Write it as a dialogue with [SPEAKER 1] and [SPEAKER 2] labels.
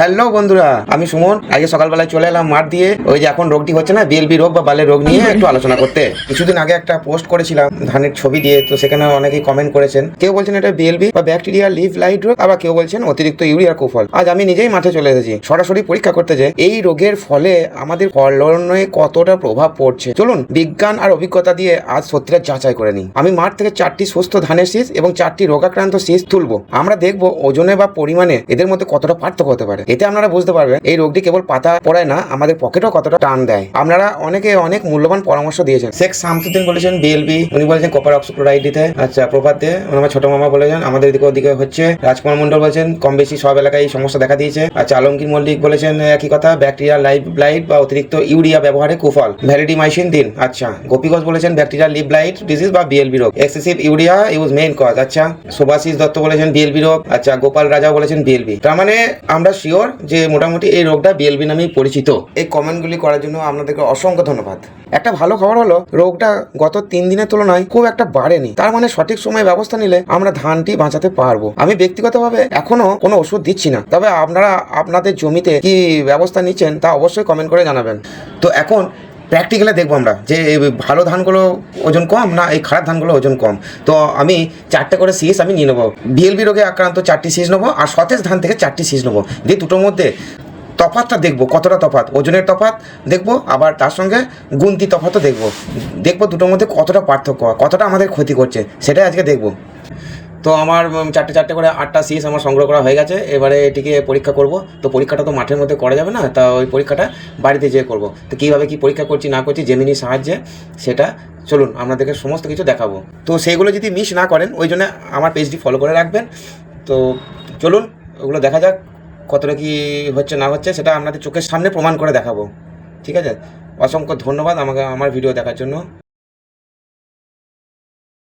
[SPEAKER 1] Hello বন্ধুরা, আমি সুমন। আজকে সকালবেলায় চলে এলাম মাঠ দিয়ে। ওই যে এখন রোগটি হচ্ছে না, বিএলবি রোগ বা বালের রোগ নিয়ে একটু আলোচনা করতে। কিছুদিন আগে একটা পোস্ট করেছিলাম ধানের ছবি দিয়ে, তো সেখানে অনেকেই কমেন্ট করেছেন। কেউ বলছেন এটা বিএলবি বা ব্যাকটেরিয়া লিভ লাইট রোগ, আবার কেউ বলছেন অতিরিক্ত ইউরিয়ার কুফল। আজ আমি নিজেই মাঠে চলে এসেছি সরাসরি পরীক্ষা করতে, যে এই রোগের ফলে আমাদের ফলনে কতটা প্রভাব পড়ছে। চলুন বিজ্ঞান আর অভিজ্ঞতা দিয়ে আজ সত্যিটা যাচাই করে নিই। আমি মাঠ থেকে 4টি সুস্থ ধানের শীষ এবং 4টি রোগাক্রান্ত শীষ তুলবো। আমরা দেখবো ওজনে বা পরিমাণে এদের মধ্যে কতটা পার্থক্য হতে পারে। এতে আপনারা বুঝতে পারবেন এই রোগটি কেবল পাতা পড়ায় না, আমাদের পকেটও কতটা টান দেয়। আপনারা অনেকে অনেক মূল্যবান পরামর্শ দিয়েছেন। শেখ শামসুদ্দিন বলেছেন বিএলবি, উনি বলেছেন কপার অক্সিক্লোরাইড দিতে। আচ্ছা, প্রভাত দে আমার ছোট মামা বলেছেন আমাদের ওদিকে হচ্ছে। রাজকুমার মন্ডল বলেছেন কম বেশি সব এলাকায় এই সমস্যা দেখা দিয়েছে। আচ্ছা, আলমগীর মল্লিক বলেছেন একই কথা, ব্যাকটেরিয়া লাইভ ব্লাইট বা অতিরিক্ত ইউরিয়া ব্যবহারে কুফল, ভ্যালিডিমাইসিন দিন। আচ্ছা, গোপী ঘোষ বলেছেন ব্যাকটেরিয়া লিভ ব্লাইট ডিজিজ বা বিএলবি রোগ, excessive urea use main cause. আচ্ছা, সুভাষিস দত্ত বলেছেন বিএলবি রোগ। আচ্ছা, গোপাল রাজা বলেছেন বিএলবি। তার মানে আমরা শিওর যে মোটামুটি এই রোগটা বিএলবি নামেই পরিচিত। এই কমেন্টগুলি করার জন্য আপনাদেরকে অসংখ্য ধন্যবাদ। একটা ভালো খবর হলো, রোগটা গত 3 দিনের তুলনায় খুব একটা বাড়েনি। তার মানে সঠিক সময়ে ব্যবস্থা নিলে আমরা ধানটি বাঁচাতে পারবো। আমি ব্যক্তিগতভাবে এখনো কোনো ওষুধ দিচ্ছি না, তবে আপনারা আপনাদের জমিতে কি ব্যবস্থা নিচ্ছেন তা অবশ্যই কমেন্ট করে জানাবেন। তো এখন প্র্যাকটিক্যালে দেখবো আমরা যে এই ভালো ধানগুলো ওজন কম না এই খারাপ ধানগুলো ওজন কম। তো আমি 4টে করে শীষ আমি নিয়ে নেবো। বিএলবি রোগে আক্রান্ত 4টি শীষ নেবো, আর সতেজ ধান থেকে 4টি শীষ নেবো। দিয়ে দুটোর মধ্যে তফাতটা দেখবো, কতটা তফাত, ওজনের তফাত দেখবো, আবার তার সঙ্গে গুনতি তফাতও দেখবো দুটোর মধ্যে কতটা পার্থক্য, কতটা আমাদের ক্ষতি করছে, সেটাই আজকে দেখবো। তো আমার 4টে করে 8টা শীষ আমার সংগ্রহ করা হয়ে গেছে। এবারে এটিকে পরীক্ষা করব। তো পরীক্ষাটা তো মাঠের মধ্যে করা যাবে না, তা ওই পরীক্ষাটা বাড়িতে যেয়ে করব। তো কীভাবে কী পরীক্ষা করছি না করছি জেমিনির সাহায্যে, সেটা চলুন আপনাদেরকে সমস্ত কিছু দেখাবো। তো সেইগুলো যদি মিস না করেন, ওই জন্য আমার পেজটি ফলো করে রাখবেন। তো চলুন ওগুলো দেখা যাক, কতটা কি হচ্ছে না হচ্ছে সেটা আপনাদের চোখের সামনে প্রমাণ করে দেখাবো। ঠিক আছে, অসংখ্য ধন্যবাদ আমাকে আমার ভিডিও দেখার জন্য।